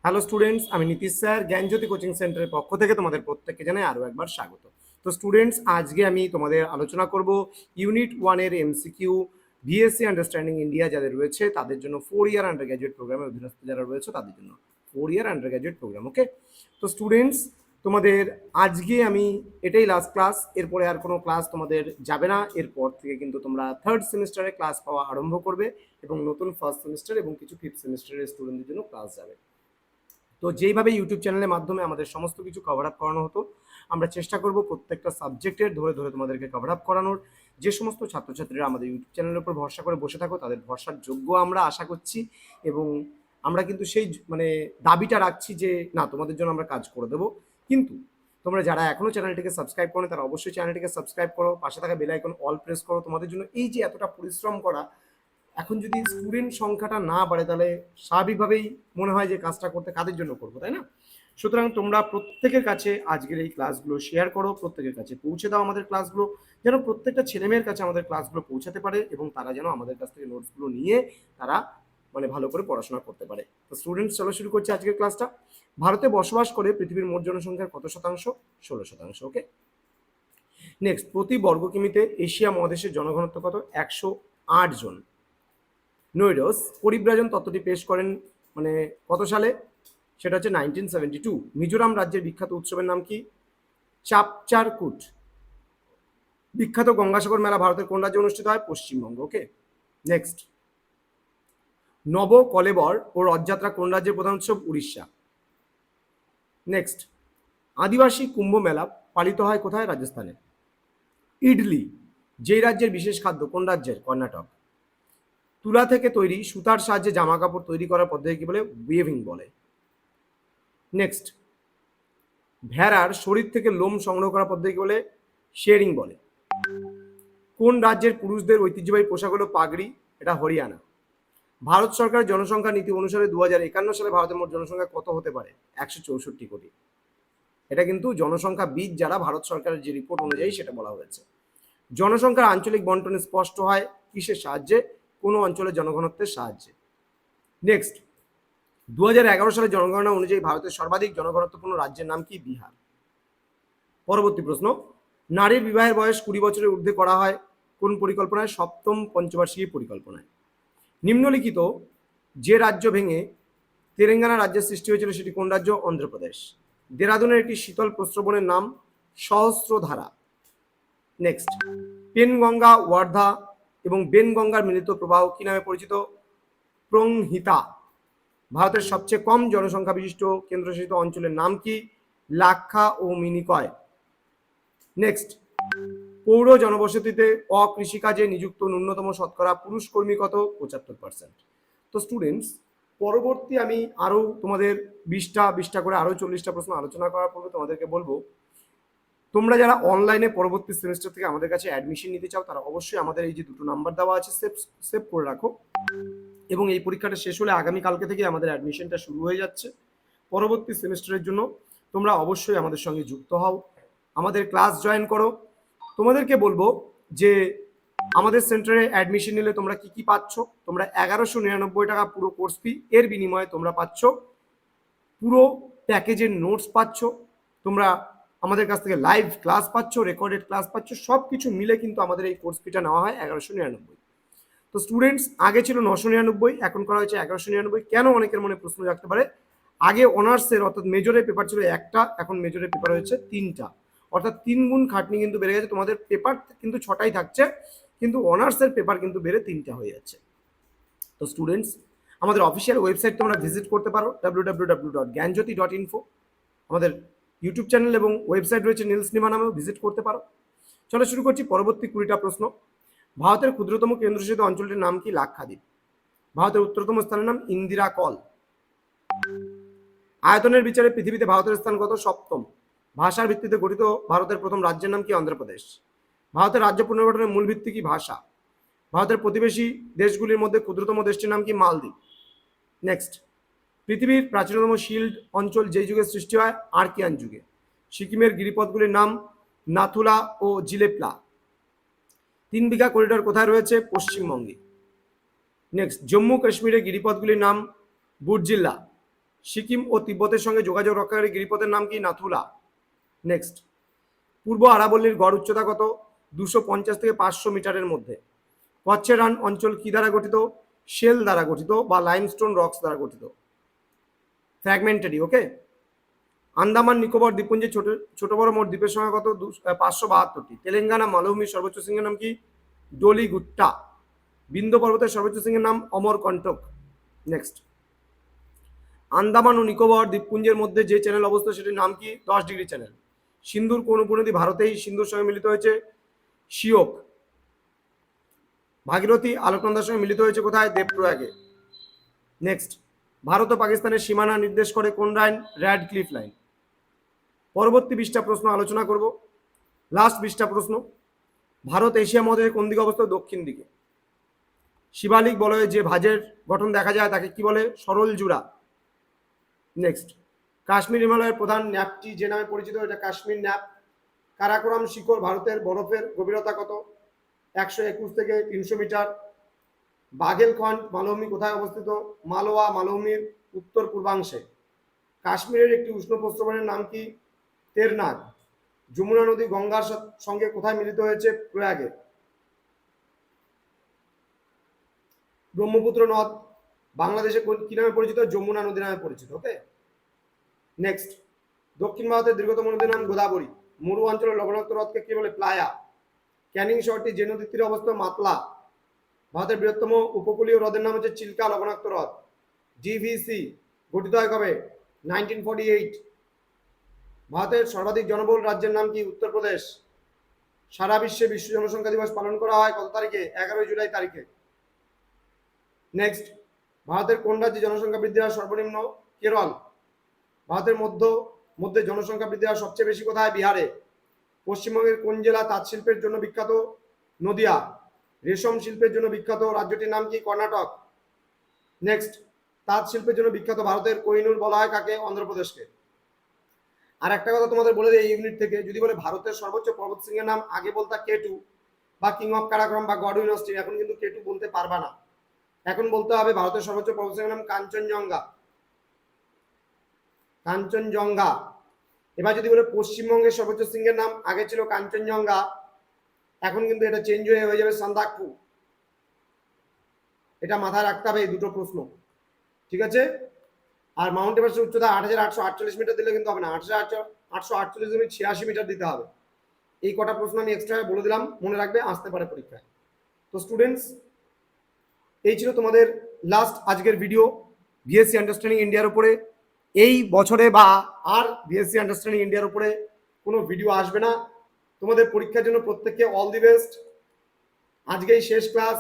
Hello students, আমি Nitish sir জ্ঞানজ্যোতি coaching সেন্টারের পক্ষ থেকে তোমাদের প্রত্যেককে জানাই আরও একবার স্বাগত। তো স্টুডেন্টস, আজকে আমি তোমাদের আলোচনা করব ইউনিট 1-এর এমসিকিউ বিএসসি আন্ডারস্ট্যান্ডিং ইন্ডিয়া যাদের রয়েছে তাদের জন্য 4 ইয়ার আন্ডার গ্র্যাজুয়েট প্রোগ্রামের অধীনস্থ যারা রয়েছে তাদের জন্য 4 ইয়ার আন্ডার গ্র্যাজুয়েট প্রোগ্রাম। ওকে, তো স্টুডেন্টস, তোমাদের আজকে আমি এটাই লাস্ট ক্লাস, এরপরে আর কোনো ক্লাস তোমাদের যাবে না। এরপর থেকে কিন্তু তোমরা থার্ড সেমিস্টারে ক্লাস পাওয়া আরম্ভ করবে এবং নতুন ফার্স্ট সেমিস্টার এবং কিছু ফিফথ সেমিস্টারের স্টুডেন্টদের জন্য ক্লাস যাবে। তো যেইভাবে ইউটিউব চ্যানেলের মাধ্যমে আমাদের সমস্ত কিছু কভার আপ করানো হতো, আমরা চেষ্টা করব প্রত্যেকটা সাবজেক্টের ধরে ধরে তোমাদেরকে কভার আপ করানোর। যে সমস্ত ছাত্রছাত্রীরা আমাদের ইউটিউব চ্যানেলের উপর ভরসা করে বসে থাকো তাদের ভরসার যোগ্য আমরা আশা করছি, এবং আমরা কিন্তু সেই দাবিটা রাখছি যে না, তোমাদের জন্য আমরা কাজ করে দেবো। কিন্তু তোমরা যারা এখনো চ্যানেলটিকে সাবস্ক্রাইব করো তারা অবশ্যই চ্যানেলটিকে সাবস্ক্রাইব করো, পাশে থাকা বেল আইকন অল প্রেস করো। তোমাদের জন্য এই যে এতটা পরিশ্রম করা, এখন যদি স্টুডেন্ট সংখ্যাটা না বাড়ে তাহলে স্বাভাবিকভাবেই মনে হয় যে কাজটা করতে কাদের জন্য করবো, তাই না? সুতরাং তোমরা প্রত্যেকের কাছে আজকের এই ক্লাসগুলো শেয়ার করো, প্রত্যেকের কাছে পৌঁছে দাও আমাদের ক্লাসগুলো, যেন প্রত্যেকটা ছেলেমেয়ের কাছে আমাদের ক্লাসগুলো পৌঁছাতে পারে এবং তারা যেন আমাদের কাছ থেকে নোটসগুলো নিয়ে তারা ভালো করে পড়াশোনা করতে পারে। তো স্টুডেন্টস, চলো শুরু করছি আজকের ক্লাসটা। ভারতে বসবাস করে পৃথিবীর মোট জনসংখ্যার কত শতাংশ? 16%। ওকে, নেক্সট, প্রতি বর্গ কিমিতে এশিয়া মহাদেশের জনঘনত্ব কত? 108 জন। নৈডস পরিব্রাজন তত্ত্বটি পেশ করেন কত সালে? সেটা হচ্ছে 1972। মিজোরাম রাজ্যের বিখ্যাত উৎসবের নাম কি? চাপচারকুট। বিখ্যাত গঙ্গাসাগর মেলা ভারতের কোন রাজ্যে অনুষ্ঠিত হয়? পশ্চিমবঙ্গ। ওকে, নেক্সট, নব কলেবর ও রথযাত্রা কোন রাজ্যের প্রধান উৎসব? উড়িষ্যা। নেক্সট, আদিবাসী কুম্ভ মেলা পালিত হয় কোথায়? রাজস্থানে। ইডলি যেই রাজ্যের বিশেষ খাদ্য, কোন রাজ্যের? কর্ণাটক। তুলা থেকে তৈরি সুতার সাহায্যে জামা কাপড় তৈরি করার পদ্ধতি কি বলে? ওয়েভিং বলে। নেক্সট, ভেড়ার শরীর থেকে লোম সংগ্রহ করার পদ্ধতি বলে? শেয়ারিং বলে। কোন রাজ্যের পুরুষদের ঐতিহ্যবাহী পোশাক হলো পাগড়ি? এটা হরিয়ানা। ভারত সরকারের জনসংখ্যা নীতি অনুসারে 2051 সালে ভারতের মোট জনসংখ্যা কত হতে পারে? 164 কোটি। এটা কিন্তু জনসংখ্যা বিদ যারা, ভারত সরকারের যে রিপোর্ট অনুযায়ী সেটা বলা হয়েছে। জনসংখ্যার আঞ্চলিক বন্টন স্পষ্ট হয় কিসের সাহায্যে? কোনো অঞ্চলের জনঘনত্বের সাহায্যে। নেক্সট, 2011 সালের জনগণনা অনুযায়ী ভারতের সর্বাধিক জনঘনত্বপূর্ণ রাজ্যের নাম কি? বিহার। পরবর্তী প্রশ্ন, নারীর বিবাহের বয়স 20 বছরের ঊর্ধ্বে করা হয় কোন পরিকল্পনায়? সপ্তম পঞ্চবার্ষিকী পরিকল্পনায়। নিম্নলিখিত যে রাজ্য ভেঙে তেলেঙ্গানা রাজ্যের সৃষ্টি হয়েছিল সেটি কোন রাজ্য? অন্ধ্রপ্রদেশ। দেরাদুনের একটি শীতল প্রস্রবণের নাম সহস্রধারা। নেক্সট, পেনগঙ্গা, ওয়ার্ধা এবং বেনগঙ্গার মিলিত প্রবাহ কি নামে পরিচিত? প্রংহিতা। ভারতের সবচেয়ে কম জনসংখ্যা বিশিষ্ট কেন্দ্রশাসিত অঞ্চলের নাম কি? লাক্ষা ও মিনিকয়। নেক্সট, পৌর জনবসতিতে অকৃষিকাজে নিযুক্ত ন্যূনতম শতকরা পুরুষ কর্মী কত? 75%। তো স্টুডেন্টস, পরবর্তী আমি আরও তোমাদের 20টা করে আরও 40টা প্রশ্ন আলোচনা করার পূর্বে তোমাদেরকে বলবো, তোমরা যারা অনলাইনে পরবর্তী সেমিস্টার থেকে আমাদের কাছে অ্যাডমিশন নিতে চাও তারা অবশ্যই আমাদের এই যে দুটো নাম্বার দেওয়া আছে সেভ করে রাখো, এবং এই পরীক্ষাটা শেষ হলে আগামীকালকে থেকে আমাদের অ্যাডমিশনটা শুরু হয়ে যাচ্ছে পরবর্তী সেমিস্টারের জন্য। তোমরা অবশ্যই আমাদের সঙ্গে যুক্ত হও, আমাদের ক্লাস জয়েন করো। তোমাদেরকে বলবো যে আমাদের সেন্টারে অ্যাডমিশন নিলে তোমরা কি কি পাচ্ছ? তোমরা 1199 টাকা পুরো কোর্স ফি, এর বিনিময়ে তোমরা পাচ্ছ পুরো প্যাকেজের নোটস পাচ্ছ, তোমরা আমাদের কাছ থেকে লাইভ ক্লাস পাচ্ছ, রেকর্ডেড ক্লাস পাচ্ছ, সব কিছু মিলে কিন্তু আমাদের এই কোর্স ফিটা নেওয়া হয় 1199। তো স্টুডেন্টস, আগে ছিল 999, এখন করা হয়েছে 1199। কেন? অনেকের মনে প্রশ্ন রাখতে পারে। আগে অনার্সের অর্থাৎ মেজরের পেপার ছিল একটা, এখন মেজরের পেপার হয়েছে 3টা, অর্থাৎ 3 গুণ খাটনি কিন্তু বেড়ে গেছে। তোমাদের পেপার কিন্তু 6টাই থাকছে, কিন্তু অনার্সের পেপার কিন্তু বেড়ে 3টা হয়ে যাচ্ছে। তো স্টুডেন্টস, আমাদের অফিসিয়াল ওয়েবসাইট তোমরা ভিজিট করতে পারো www.gyanjyoti.info। আমাদের ইউটিউব চ্যানেল এবং ওয়েবসাইট রয়েছে নীলস নিমা নামেও, ভিজিট করতে পারো। চলো শুরু করছি পরবর্তী 20টা প্রশ্ন। ভারতের ক্ষুদ্রতম কেন্দ্রশাসিত অঞ্চলটির নাম কি? লাক্ষাদ্বীপ। ভারতের উত্তরতম স্থানের নাম ইন্দিরা কল। আয়তনের বিচারে পৃথিবীতে ভারতের স্থান কত? 7ম। ভাষার ভিত্তিতে গঠিত ভারতের প্রথম রাজ্যের নাম কি? অন্ধ্রপ্রদেশ। ভারতের রাজ্য পুনর্গঠনের মূল ভিত্তি কি? ভাষা। ভারতের প্রতিবেশী দেশগুলির মধ্যে ক্ষুদ্রতম দেশটির নাম কি? মালদ্বীপ। নেক্সট, পৃথিবীর প্রাচীনতম শিল্ড অঞ্চল যেই যুগে সৃষ্টি হয়? আর্কিয়ান যুগে। সিকিমের গিরিপথগুলির নাম নাথুলা ও জিলেপলা। 3 বিঘা করিডোর কোথায় রয়েছে? পশ্চিমবঙ্গে। নেক্সট, জম্মু কাশ্মীরের গিরিপথগুলির নাম বুর্জিল্লা। সিকিম ও তিব্বতের সঙ্গে যোগাযোগ রক্ষাকারী গিরিপথের নাম কি? নাথুলা। নেক্সট, পূর্ব আরাবল্লীর গড় উচ্চতা কত? 250 থেকে 500 মিটারের মধ্যে। কচ্ছের রান অঞ্চল কি দ্বারা গঠিত? শেল দ্বারা গঠিত বা লাইমস্টোন রক্স দ্বারা গঠিত, ফ্র্যাগমেন্টারি। ওকে। আন্দামান নিকোবর দ্বীপপুঞ্জে ছোট ছোট বড় মোট দ্বীপের সংখ্যা কত? 572টি। তেলেঙ্গানা মালভূমির সর্বোচ্চ শৃঙ্গের নাম কি? ডলিগুট্টা। বিন্ধ্য পর্বতের সর্বোচ্চ শৃঙ্গের নাম অমরকণ্টক। নেক্সট, আন্দামান ও নিকোবর দ্বীপপুঞ্জের মধ্যে যে চ্যানেল অবস্থিত সেটির নাম কি? 10 ডিগ্রি চ্যানেল। সিন্ধুর কোন উপনদী ভারতেই সিন্ধুর সঙ্গে মিলিত হয়েছে? শিওক। ভাগীরথী আলোকনন্দার সঙ্গে মিলিত হয়েছে কোথায়? দেবপ্রয়াগে। নেক্সট, ভারত ও পাকিস্তানের সীমানা নির্দেশ করে কোন লাইন? Radcliffe line. পরবর্তী 20টা প্রশ্ন আলোচনা করব। লাস্ট 20টা প্রশ্ন। ভারত এশিয়া মহাদেশের কোন দিকে অবস্থিত? দক্ষিণ দিকে। শিবালিক বলয়ে যে ভাঁজের গঠন দেখা যায় তাকে কি বলে? সরল জুড়া। নেক্সট, কাশ্মীর হিমালয়ের প্রধান ন্যাপটি যে নামে পরিচিত, এটা কাশ্মীর ন্যাপ। কারাকোরাম শিখর ভারতের বরফের গভীরতা কত? 121 থেকে 300 মিটার। বাঘেলখন্ড মালভূমি কোথায় অবস্থিত? মালওয়া মালভূমির উত্তর পূর্বাংশে। কাশ্মীরের একটি উষ্ণ প্রস্রবণের নাম কি? তেরনাগ। যমুনা নদী গঙ্গার সঙ্গে কোথায় মিলিত হয়েছে? প্রয়াগে। ব্রহ্মপুত্র নদ বাংলাদেশে কি নামে পরিচিত? যমুনা নদী নামে পরিচিত। ওকে। নেক্সট, দক্ষিণ ভারতের দীর্ঘতম নদীর নাম গোদাবরী। মরু অঞ্চলের লবণাক্ত হ্রদকে কি বলে? প্লায়া। ক্যানিং শহরটি যে নদীর তীরে অবস্থিত? মাতলা। ভারতের বৃহত্তম উপকূলীয় হ্রদের নাম হচ্ছে চিল্কা লবণাক্ত হ্রদ। জিভিসি গঠিত হয় কবে? 1948। ভারতের সর্বাধিক জনবহুল রাজ্যের নাম কি? উত্তরপ্রদেশ। সারা বিশ্বে বিশ্ব জনসংখ্যা দিবস পালন করা হয় কত তারিখে? 11 জুলাই তারিখে। নেক্সট, ভারতের কোন রাজ্যে জনসংখ্যা বৃদ্ধি হার সর্বনিম্ন? কেরল। ভারতের মধ্যে জনসংখ্যা বৃদ্ধি হার সবচেয়ে বেশি কোথায়? বিহারে। পশ্চিমবঙ্গের কোন জেলা তাঁত শিল্পের জন্য বিখ্যাত? নদিয়া। রেশম শিল্পের জন্য বিখ্যাত রাজ্যটির নাম কি? কর্ণাটক। নেক্সট, তাঁত শিল্পের জন্য বিখ্যাত ভারতের কোহিনূর বলা হয় কাকে? অন্ধ্রপ্রদেশকে। আর একটা কথা তোমাদের বলে দেয় এই ইউনিট থেকে, যদি বলে ভারতের সর্বোচ্চ পর্বতশৃঙ্গের নাম, আগে বলতা K2 বা কিং অফ কারাকোরাম বা গডউইন অস্টিন, এখন কিন্তু K2 বলতে পারবা না। এখন বলতে হবে ভারতের সর্বোচ্চ পর্বতশৃঙ্গের নাম কাঞ্চনজঙ্ঘা। কাঞ্চনজঙ্ঘা। এবার যদি বলে পশ্চিমবঙ্গের সর্বোচ্চ শৃঙ্গের নাম, আগে ছিল কাঞ্চনজঙ্ঘা, এখন কিন্তু এটা চেঞ্জ হয়ে যাবে সান্দাকফু। এটা মাথায় রাখতে হবে এই দুটো প্রশ্ন, ঠিক আছে? আর মাউন্ট এভারেস্টের উচ্চতা 8848 মিটার দিলে কিন্তু হবে না, 8848 মিটার দিতে হবে। এই কটা প্রশ্ন আমি এক্সট্রা বলে দিলাম, মনে রাখবে, আসতে পারে পরীক্ষায়। তো স্টুডেন্টস, এই ছিল তোমাদের লাস্ট আজকের ভিডিও বিএসসি আন্ডারস্ট্যান্ডিং ইন্ডিয়ার উপরে। এই বছরে বা আর বিএসসি আন্ডারস্ট্যান্ডিং ইন্ডিয়ার উপরে কোনো ভিডিও আসবে না। তোমাদের পরীক্ষার জন্য প্রত্যেককে অল দি বেস্ট। আজকেই শেষ ক্লাস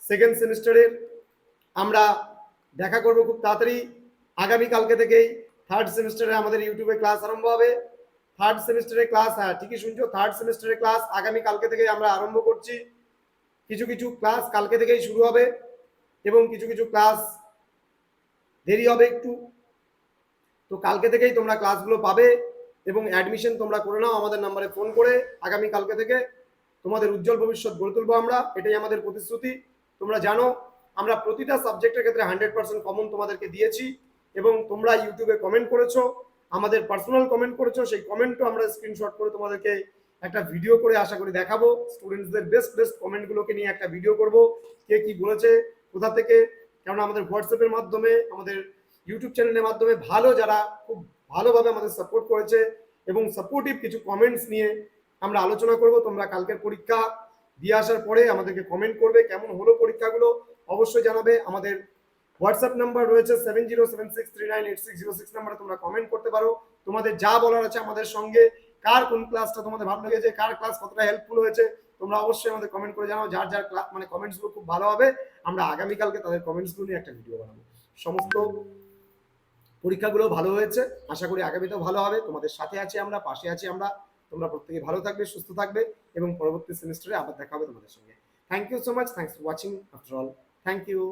সেকেন্ড সেমিস্টারের। আমরা দেখা করব খুব তাড়াতাড়ি। আগামী কালকে থেকেই থার্ড সেমিস্টারে আমাদের ইউটিউবে ক্লাস আরম্ভ হবে। থার্ড সেমিস্টারের ক্লাস, হ্যাঁ ঠিকই শুনছো, থার্ড সেমিস্টারের ক্লাস আগামী কালকে থেকেই আমরা আরম্ভ করছি। কিছু কিছু ক্লাস কালকে থেকেই শুরু হবে এবং কিছু কিছু ক্লাস দেরি হবে একটু। তো কালকে থেকেই তোমরা ক্লাসগুলো পাবে এবং অ্যাডমিশন তোমরা করে নাও আমাদের নাম্বারে ফোন করে। আগামী কালকে থেকে তোমাদের উজ্জ্বল ভবিষ্যৎ গড়ে তুলবো আমরা, এটাই আমাদের প্রতিশ্রুতি। তোমরা জানো আমরা প্রতিটা সাবজেক্টের ক্ষেত্রে 100% কমন তোমাদেরকে দিয়েছি এবং তোমরা ইউটিউবে কমেন্ট করেছো, আমাদের পার্সোনাল কমেন্ট করেছো, সেই কমেন্টও আমরা স্ক্রিনশট করে তোমাদেরকে একটা ভিডিও করে আশা করি দেখাবো। স্টুডেন্টসদের বেস্ট কমেন্টগুলোকে নিয়ে একটা ভিডিও করব, কে কি বলেছে, কোথা থেকে। কারণ আমাদের হোয়াটসঅ্যাপের মাধ্যমে, আমাদের ইউটিউব চ্যানেলের মাধ্যমে ভালো যারা খুব ভালোভাবে আমাদের সাপোর্ট করেছে এবং সাপোর্টিভ কিছু কমেন্টস নিয়ে আমরা আলোচনা করব। তোমরা কালকের পরীক্ষা দিয়ে আসার পরে আমাদেরকে কমেন্ট করবে কেমন হলো পরীক্ষাগুলো, অবশ্যই জানাবে। আমাদের হোয়াটসঅ্যাপ নাম্বার রয়েছে 7076398606 নাম্বারে তোমরা কমেন্ট করতে পারো। তোমাদের যা বলার আছে আমাদের সঙ্গে, কার কোন ক্লাসটা তোমাদের ভালো লেগেছে, কার ক্লাস কতটা হেল্পফুল হয়েছে, তোমরা অবশ্যই আমাদের কমেন্ট করে জানাও। যার যার মানে কমেন্টসগুলো খুব ভালো হবে, আমরা আগামীকালকে তাদের কমেন্টসগুলো নিয়ে একটা ভিডিও বানাবো। সমস্ত পরীক্ষাগুলো ভালো হয়েছে, আশা করি আগামীতেও ভালো হবে। তোমাদের সাথে আছি আমরা, পাশে আছি আমরা। তোমরা প্রত্যেকে ভালো থাকবে, সুস্থ থাকবে এবং পরবর্তী সেমিস্টারে আবার দেখা হবে তোমাদের সঙ্গে। Thank you so much, thanks for watching after all, thank you.